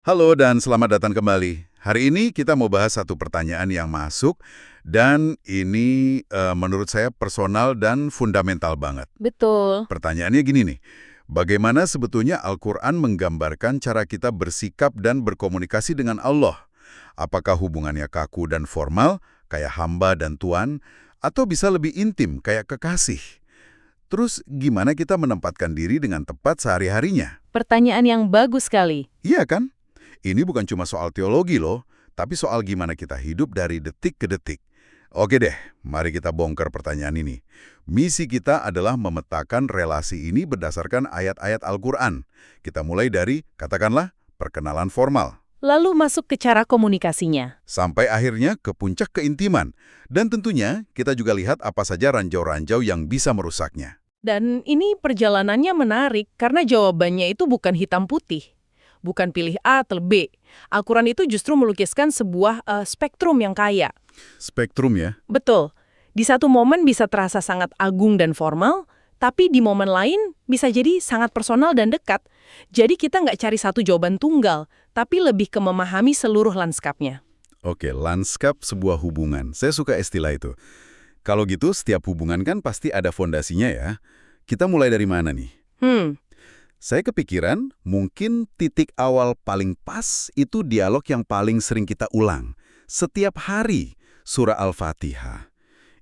Halo dan selamat datang kembali. Hari ini kita mau bahas satu pertanyaan yang masuk dan ini menurut saya personal dan fundamental banget. Betul. Pertanyaannya gini nih, bagaimana sebetulnya Al-Quran menggambarkan cara kita bersikap dan berkomunikasi dengan Allah? Apakah hubungannya kaku dan formal, kayak hamba dan tuan, atau bisa lebih intim, kayak kekasih? Terus gimana kita menempatkan diri dengan tepat sehari-harinya? Pertanyaan yang bagus sekali. Iya kan? Ini bukan cuma soal teologi loh, tapi soal gimana kita hidup dari detik ke detik. Oke deh, mari kita bongkar pertanyaan ini. Misi kita adalah memetakan relasi ini berdasarkan ayat-ayat Al-Quran. Kita mulai dari, katakanlah, perkenalan formal, Lalu masuk ke cara komunikasinya. sampai akhirnya ke puncak keintiman. Dan tentunya, kita juga lihat apa saja ranjau-ranjau yang bisa merusaknya. Dan ini perjalanannya menarik karena jawabannya itu bukan hitam putih. Bukan pilih A atau B. Al-Quran itu justru melukiskan sebuah spektrum yang kaya. Spektrum ya. Betul. Di satu momen bisa terasa sangat agung dan formal, tapi di momen lain bisa jadi sangat personal dan dekat. Jadi kita nggak cari satu jawaban tunggal, tapi lebih ke memahami seluruh lanskapnya. Oke, lanskap sebuah hubungan. Saya suka istilah itu. Kalau gitu, setiap hubungan kan pasti ada fondasinya ya. Kita mulai dari mana nih? Saya kepikiran, mungkin titik awal paling pas itu dialog yang paling sering kita ulang. Setiap hari, surah Al-Fatihah.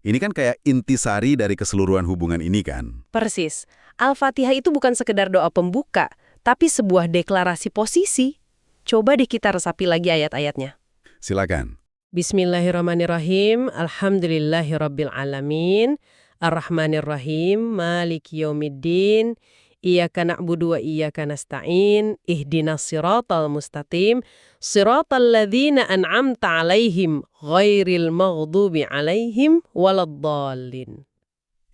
Ini kan kayak intisari dari keseluruhan hubungan ini kan? Persis. Al-Fatihah itu bukan sekedar doa pembuka, tapi sebuah deklarasi posisi. Coba deh kita resapi lagi ayat-ayatnya. Silakan. Bismillahirrahmanirrahim. Alhamdulillahirabbil alamin. Arrahmanirrahim. Maliki yaumiddin. Iyyaka na'budu wa iyyaka nasta'in. Ihdinas siratal mustaqim. Siratal ladzina an'amta 'alaihim ghairil maghdubi 'alaihim waladdallin.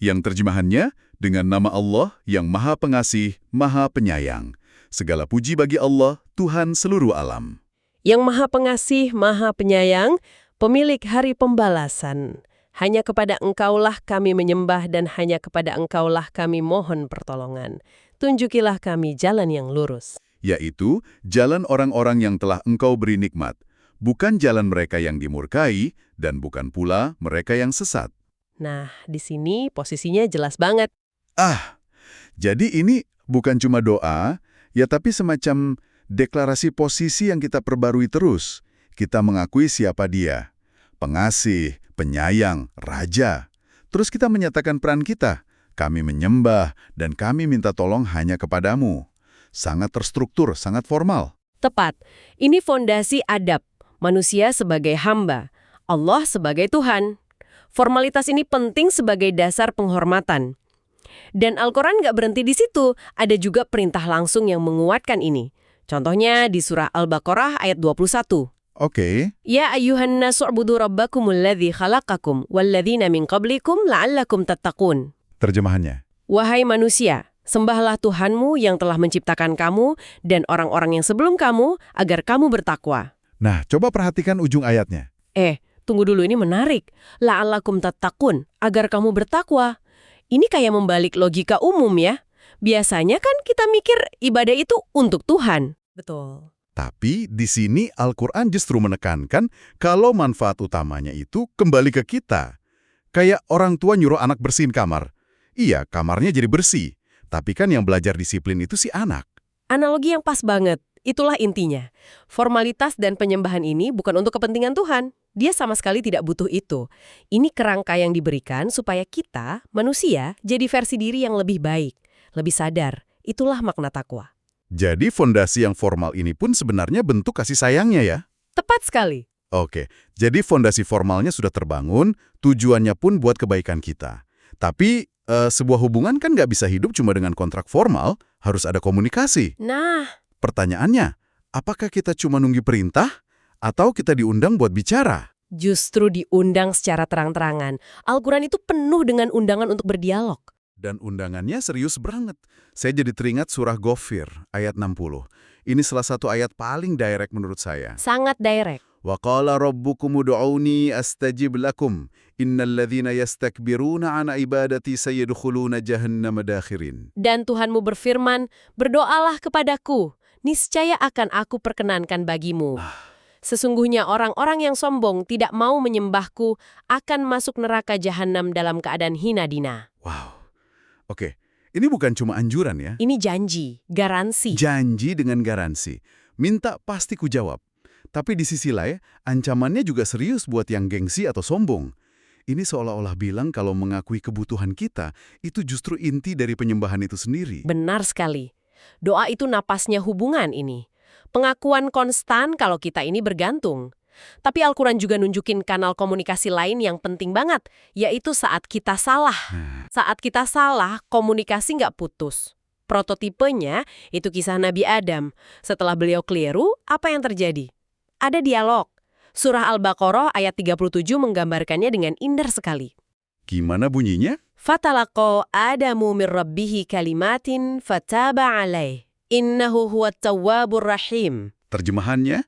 Yang terjemahannya, dengan nama Allah yang Maha Pengasih, Maha Penyayang. Segala puji bagi Allah, Tuhan seluruh alam. Yang Maha Pengasih, Maha Penyayang, pemilik hari pembalasan. Hanya kepada Engkaulah kami menyembah dan hanya kepada Engkaulah kami mohon pertolongan. Tunjukilah kami jalan yang lurus. Yaitu jalan orang-orang yang telah Engkau beri nikmat. Bukan jalan mereka yang dimurkai, dan bukan pula mereka yang sesat. Nah, di sini posisinya jelas banget. Ah, jadi ini bukan cuma doa, ya tapi semacam deklarasi posisi yang kita perbarui terus. Kita mengakui siapa dia. Pengasih, penyayang, raja. Terus kita menyatakan peran kita. Kami menyembah dan kami minta tolong hanya kepadamu. Sangat terstruktur, sangat formal. Tepat. Ini fondasi adab. Manusia sebagai hamba. Allah sebagai Tuhan. Formalitas ini penting sebagai dasar penghormatan. Dan Al-Quran nggak berhenti di situ. Ada juga perintah langsung yang menguatkan ini. Contohnya di surah Al-Baqarah ayat 21. Oke. Ya ayyuhan nasu u'budu rabbakumul ladzi khalaqakum walladzina min qablikum la'allakum tattaqun. Terjemahannya. Wahai manusia, sembahlah Tuhanmu yang telah menciptakan kamu dan orang-orang yang sebelum kamu agar kamu bertakwa. Nah, coba perhatikan ujung ayatnya. Tunggu dulu, ini menarik. La'allakum tattaqun, agar kamu bertakwa. Ini kayak membalik logika umum ya. Biasanya kan kita mikir ibadah itu untuk Tuhan. Betul. Tapi di sini Al-Quran justru menekankan kalau manfaat utamanya itu kembali ke kita. Kayak orang tua nyuruh anak bersihin kamar. Iya, kamarnya jadi bersih. Tapi kan yang belajar disiplin itu si anak. Analogi yang pas banget. Itulah intinya. Formalitas dan penyembahan ini bukan untuk kepentingan Tuhan. Dia sama sekali tidak butuh itu. Ini kerangka yang diberikan supaya kita, manusia, jadi versi diri yang lebih baik, lebih sadar. Itulah makna takwa. Jadi fondasi yang formal ini pun sebenarnya bentuk kasih sayangnya ya? Tepat sekali. Oke, jadi fondasi formalnya sudah terbangun, tujuannya pun buat kebaikan kita. Tapi sebuah hubungan kan nggak bisa hidup cuma dengan kontrak formal, harus ada komunikasi. Nah, Pertanyaannya, apakah kita cuma nunggu perintah atau kita diundang buat bicara? justru diundang secara terang-terangan. Al-Quran itu penuh dengan undangan untuk berdialog. Dan undangannya serius banget. Saya jadi teringat surah Ghafir, ayat 60. Ini salah satu ayat paling direct menurut saya. Sangat direct. Wa qala rabbukum ud'uni astajib lakum. Innal ladzina yastakbiruna an ibadati sayadkhuluna jahannama dakhirin. Dan Tuhanmu berfirman, berdoalah kepadaku, niscaya akan aku perkenankan bagimu. Sesungguhnya orang-orang yang sombong tidak mau menyembahku akan masuk neraka jahanam dalam keadaan hina dina. Wow. Oke, ini bukan cuma anjuran ya. Ini janji, garansi. Janji dengan garansi. Minta pasti ku jawab. Tapi di sisi lain, ancamannya juga serius buat yang gengsi atau sombong. Ini seolah-olah bilang kalau mengakui kebutuhan kita, itu justru inti dari penyembahan itu sendiri. Benar sekali. Doa itu napasnya hubungan ini. Pengakuan konstan kalau kita ini bergantung. Tapi Al-Quran juga nunjukin kanal komunikasi lain yang penting banget, yaitu saat kita salah. Saat kita salah, komunikasi nggak putus. Prototipenya itu kisah Nabi Adam. Setelah beliau keliru, apa yang terjadi? Ada dialog. Surah Al-Baqarah ayat 37 menggambarkannya dengan indah sekali. Gimana bunyinya? Fatalaqa Adamu min rabbihi kalimatin fataba alaih. Innahu huwat tawwabur rahim. Terjemahannya,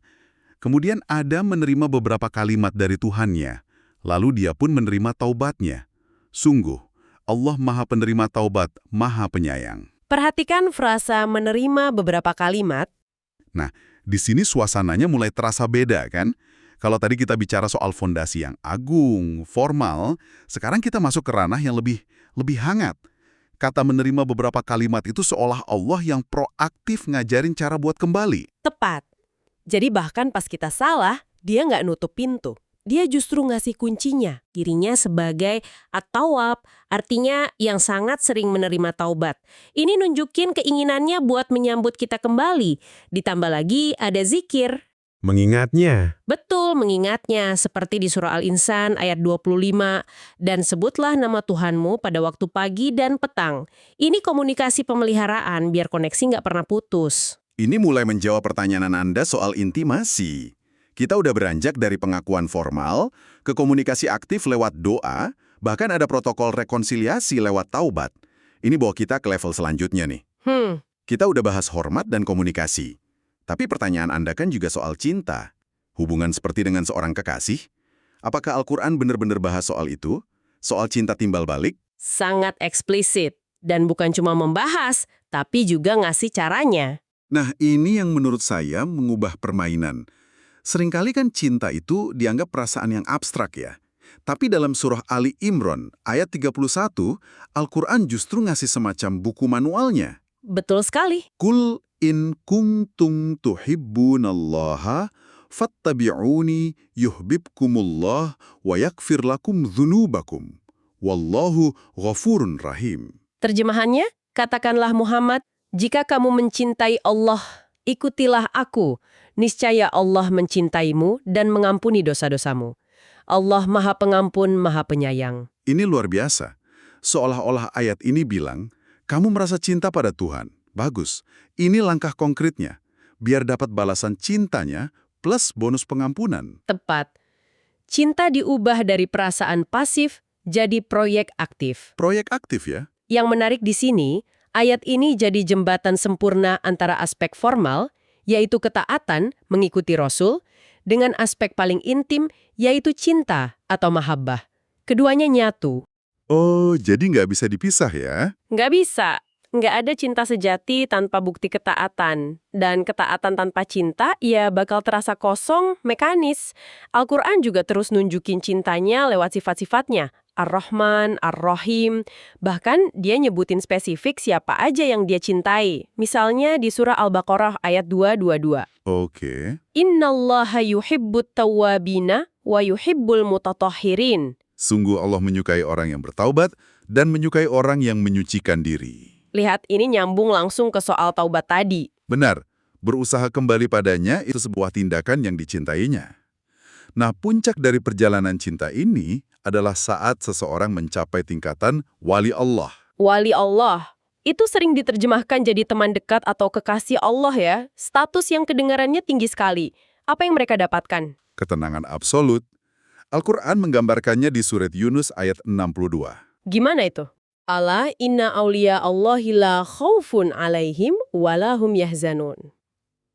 kemudian Adam menerima beberapa kalimat dari Tuhannya, lalu dia pun menerima taubatnya. Sungguh, Allah Maha Penerima Taubat, Maha Penyayang. Perhatikan frasa menerima beberapa kalimat. Nah, di sini suasananya mulai terasa beda kan? Kalau tadi kita bicara soal fondasi yang agung, formal, sekarang kita masuk ke ranah yang lebih hangat. Kata menerima beberapa kalimat itu seolah Allah yang proaktif ngajarin cara buat kembali. Tepat. Jadi bahkan pas kita salah, dia nggak nutup pintu. Dia justru ngasih kuncinya. Dirinya sebagai at-tawwab, artinya yang sangat sering menerima taubat. Ini nunjukin keinginannya buat menyambut kita kembali. Ditambah lagi ada zikir. Mengingatnya. Betul, mengingatnya. Seperti di surah Al-Insan ayat 25. Dan sebutlah nama Tuhanmu pada waktu pagi dan petang. Ini komunikasi pemeliharaan biar koneksi nggak pernah putus. Ini mulai menjawab pertanyaan Anda soal intimasi. Kita udah beranjak dari pengakuan formal ke komunikasi aktif lewat doa, bahkan ada protokol rekonsiliasi lewat taubat. Ini bawa kita ke level selanjutnya nih. Kita udah bahas hormat dan komunikasi. Tapi pertanyaan Anda kan juga soal cinta. Hubungan seperti dengan seorang kekasih? Apakah Al-Quran benar-benar bahas soal itu? Soal cinta timbal balik? Sangat eksplisit. Dan bukan cuma membahas, tapi juga ngasih caranya. Nah, ini yang menurut saya mengubah permainan. Seringkali kan cinta itu dianggap perasaan yang abstrak ya. Tapi dalam surah Ali Imran, ayat 31, Al-Quran justru ngasih semacam buku manualnya. Betul sekali. Kul in kuntum tuhibbunallaha fattabi'uni yuhbibkumullah wa yakfir lakum dzunubakum. Wallahu ghafurun rahim. Terjemahannya, katakanlah Muhammad, jika kamu mencintai Allah, ikutilah aku. Niscaya Allah mencintaimu dan mengampuni dosa-dosamu. Allah Maha Pengampun, Maha Penyayang. Ini luar biasa. Seolah-olah ayat ini bilang, kamu merasa cinta pada Tuhan. Bagus. Ini langkah konkretnya. Biar dapat balasan cintanya plus bonus pengampunan. Tepat. Cinta diubah dari perasaan pasif jadi proyek aktif. Proyek aktif ya? Yang menarik di sini, ayat ini jadi jembatan sempurna antara aspek formal, yaitu ketaatan mengikuti Rasul, dengan aspek paling intim, yaitu cinta atau mahabbah. Keduanya nyatu. Oh, jadi nggak bisa dipisah ya? Nggak bisa. Nggak ada cinta sejati tanpa bukti ketaatan. Dan ketaatan tanpa cinta, ya bakal terasa kosong, mekanis. Al-Quran juga terus nunjukin cintanya lewat sifat-sifatnya. Ar-Rahman, Ar-Rahim. Bahkan dia nyebutin spesifik siapa aja yang dia cintai. Misalnya di surah Al-Baqarah ayat 222. Oke. Innallaha yuhibbut tawwabina wa yuhibbul mutatahhirin. Sungguh Allah menyukai orang yang bertaubat dan menyukai orang yang menyucikan diri. Lihat, ini nyambung langsung ke soal taubat tadi. Benar, berusaha kembali padanya itu sebuah tindakan yang dicintainya. Nah, puncak dari perjalanan cinta ini adalah saat seseorang mencapai tingkatan wali Allah. Wali Allah. Itu sering diterjemahkan jadi teman dekat atau kekasih Allah ya. Status yang kedengarannya tinggi sekali. Apa yang mereka dapatkan? Ketenangan absolut. Al-Quran menggambarkannya di surat Yunus ayat 62. Gimana itu? Ala inna awliya Allahi la khaufun alaihim walahum yahzanun.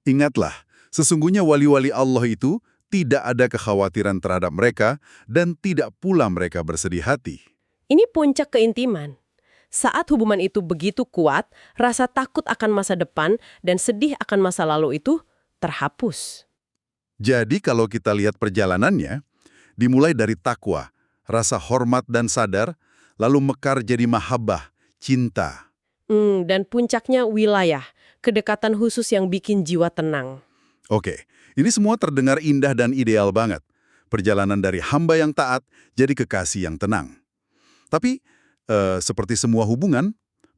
Ingatlah, sesungguhnya wali-wali Allah itu tidak ada kekhawatiran terhadap mereka dan tidak pula mereka bersedih hati. Ini puncak keintiman. Saat hubungan itu begitu kuat, rasa takut akan masa depan dan sedih akan masa lalu itu terhapus. Jadi kalau kita lihat perjalanannya, dimulai dari takwa, rasa hormat dan sadar, lalu mekar jadi mahabbah, cinta. Dan puncaknya wilayah, kedekatan khusus yang bikin jiwa tenang. Oke, ini semua terdengar indah dan ideal banget. Perjalanan dari hamba yang taat jadi kekasih yang tenang. Tapi, seperti semua hubungan,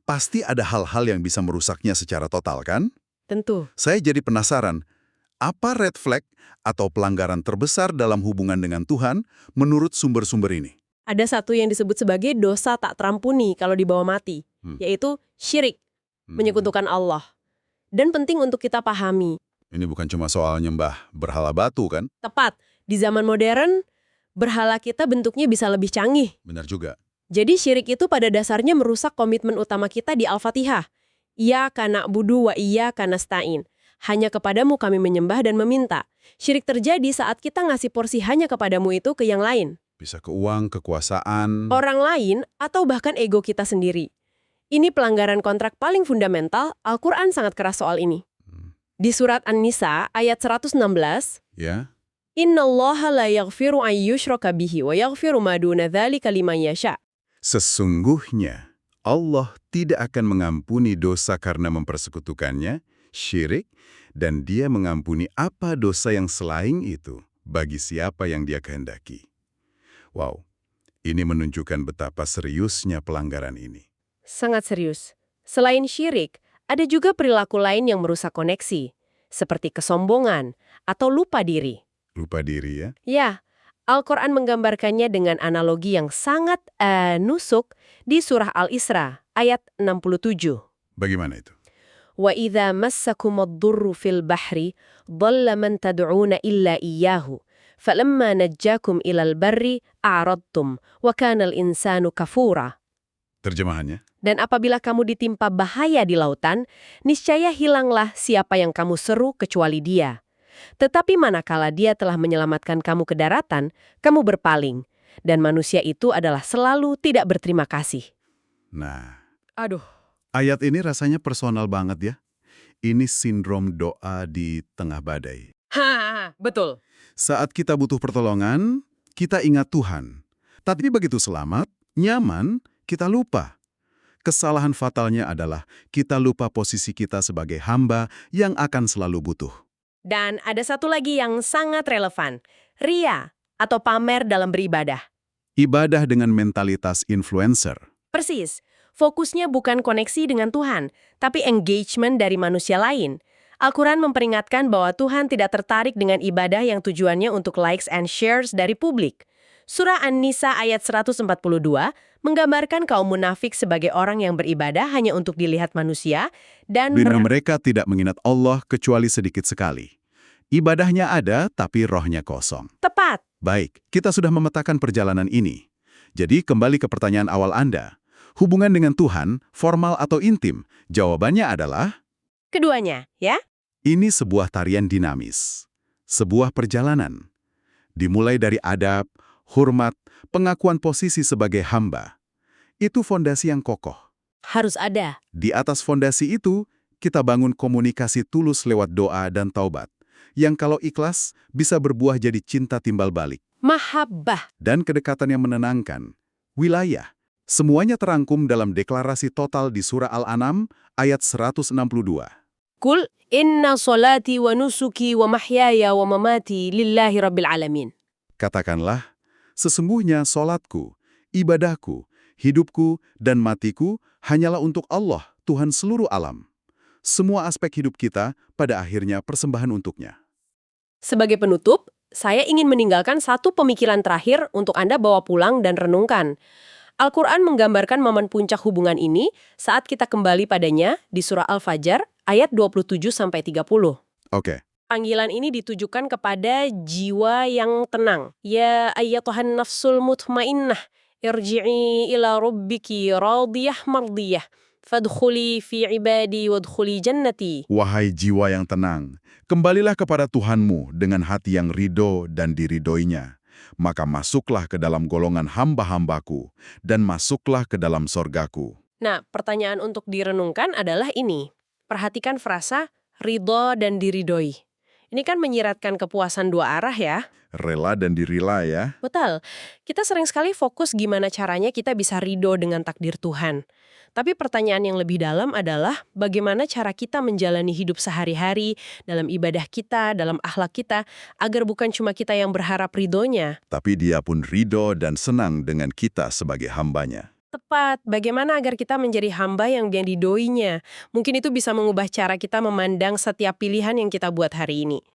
pasti ada hal-hal yang bisa merusaknya secara total, kan? Tentu. Saya jadi penasaran, apa red flag atau pelanggaran terbesar dalam hubungan dengan Tuhan menurut sumber-sumber ini? Ada satu yang disebut sebagai dosa tak terampuni kalau dibawa mati, yaitu syirik, menyekutukan Allah. Dan penting untuk kita pahami. Ini bukan cuma soal nyembah berhala batu, kan? Tepat, di zaman modern, berhala kita bentuknya bisa lebih canggih. Benar juga. Jadi syirik itu pada dasarnya merusak komitmen utama kita di Al-Fatihah. Iyyaka na'budu wa iyyaka nasta'in. Hanya kepadamu kami menyembah dan meminta. Syirik terjadi saat kita ngasih porsi hanya kepadamu itu ke yang lain. Bisa ke uang, kekuasaan. Orang lain, atau bahkan ego kita sendiri. Ini pelanggaran kontrak paling fundamental, Al-Quran sangat keras soal ini. Di surat An-Nisa, ayat 116, Ya. Innallaha la yaghfiru an yushraka bihi wa yaghfiru ma duna dzalika liman yasha. Sesungguhnya, Allah tidak akan mengampuni dosa karena mempersekutukannya, syirik, dan Dia mengampuni apa dosa yang selain itu bagi siapa yang Dia kehendaki. Wow, ini menunjukkan betapa seriusnya pelanggaran ini. Sangat serius. Selain syirik, ada juga perilaku lain yang merusak koneksi, seperti kesombongan atau lupa diri. Lupa diri, ya? Ya, Al-Quran menggambarkannya dengan analogi yang sangat nusuk di surah Al-Isra, ayat 67. Bagaimana itu? وَإِذَا مَسَّكُمُ الضُّرُّ فِي الْبَحْرِ ضَلَّ مَنْ تَدْعُونَ إِلَّا إِيَّاهُ فَلَمَّا نَجَّاكُمْ إِلَى الْبَرِّ أَعْرَضْتُمْ وَكَانَ الْإِنسَانُ كَفُورًا. Terjemahannya? Dan apabila kamu ditimpa bahaya di lautan, niscaya hilanglah siapa yang kamu seru kecuali Dia. Tetapi manakala Dia telah menyelamatkan kamu ke daratan, kamu berpaling. Dan manusia itu adalah selalu tidak berterima kasih. Nah, Aduh. ayat ini rasanya personal banget ya. Ini sindrom doa di tengah badai. Betul. Saat kita butuh pertolongan, kita ingat Tuhan. Tapi begitu selamat, nyaman, kita lupa. Kesalahan fatalnya adalah kita lupa posisi kita sebagai hamba yang akan selalu butuh. Dan ada satu lagi yang sangat relevan. Ria atau pamer dalam beribadah. Ibadah dengan mentalitas influencer. Persis. Fokusnya bukan koneksi dengan Tuhan, tapi engagement dari manusia lain. Al-Quran memperingatkan bahwa Tuhan tidak tertarik dengan ibadah yang tujuannya untuk likes and shares dari publik. Surah An-Nisa ayat 142 menggambarkan kaum munafik sebagai orang yang beribadah hanya untuk dilihat manusia dan Mereka tidak mengingat Allah kecuali sedikit sekali. Ibadahnya ada, tapi rohnya kosong. tepat. Baik, kita sudah memetakan perjalanan ini. Jadi kembali ke pertanyaan awal Anda. Hubungan dengan Tuhan, formal atau intim? Jawabannya adalah, Keduanya, ya? ini sebuah tarian dinamis. Sebuah perjalanan. Dimulai dari adab, hormat, pengakuan posisi sebagai hamba. Itu fondasi yang kokoh. Harus ada. Di atas fondasi itu, kita bangun komunikasi tulus lewat doa dan taubat. Yang kalau ikhlas, bisa berbuah jadi cinta timbal balik. Mahabbah. Dan kedekatan yang menenangkan. Wilayah. Semuanya terangkum dalam deklarasi total di Surah Al-An'am ayat 162. Kul inna solati wa nusuki wa mahyaya wa mamati lillahi rabbil alamin. Katakanlah, sesungguhnya solatku, ibadahku, hidupku, dan matiku hanyalah untuk Allah, Tuhan seluruh alam. Semua aspek hidup kita pada akhirnya persembahan untuknya. Sebagai penutup, saya ingin meninggalkan satu pemikiran terakhir untuk Anda bawa pulang dan renungkan. Al-Quran menggambarkan momen puncak hubungan ini saat kita kembali padanya di surah Al-Fajr ayat 27-30. Oke. Panggilan ini ditujukan kepada jiwa yang tenang. Ya ayyatuhan nafsul mutmainnah, irji'i ila rabbiki radiyah mardiyah, fadkhuli fi ibadi wadkhuli jannati. Wahai jiwa yang tenang, kembalilah kepada Tuhanmu dengan hati yang ridho dan diridhoinya. Maka masuklah ke dalam golongan hamba-hambaku, dan masuklah ke dalam sorgaku. Nah, pertanyaan untuk direnungkan adalah ini. Perhatikan frasa ridho dan diridhoi. Ini kan menyiratkan kepuasan dua arah ya. Rela dan dirila ya. Betul. Kita sering sekali fokus gimana caranya kita bisa ridho dengan takdir Tuhan. Tapi pertanyaan yang lebih dalam adalah bagaimana cara kita menjalani hidup sehari-hari, dalam ibadah kita, dalam akhlak kita, agar bukan cuma kita yang berharap ridhonya. Tapi dia pun ridho dan senang dengan kita sebagai hambanya. Tepat, bagaimana agar kita menjadi hamba yang diridhoinya. Mungkin itu bisa mengubah cara kita memandang setiap pilihan yang kita buat hari ini.